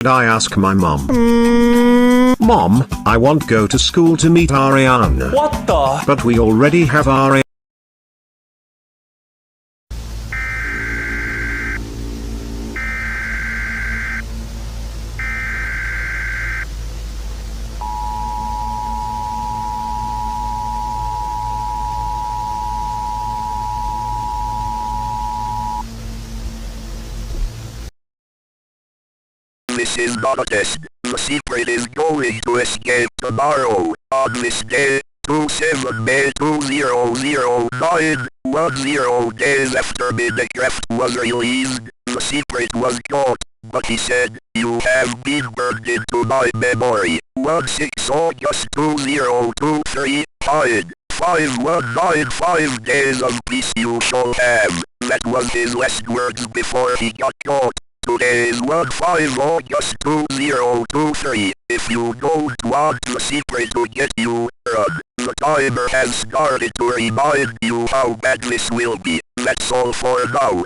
I ask my mom. Mom, I want go to school to meet Ariana. What the? But we already have Ariana. This is not a test. The C-PRIT is going to escape tomorrow. On this day, 27 May 2009, 10 days after Minecraft was released, the C-PRIT was caught. But he said, "You have been burned into my memory." 16 August 2023, hide. 5195 days of peace you shall have. That was his last words before he got caught. Today is 15 August 2023. If you don't want the C-PRIT to get you, run. The timer has started to remind you how bad this will be. That's all for now.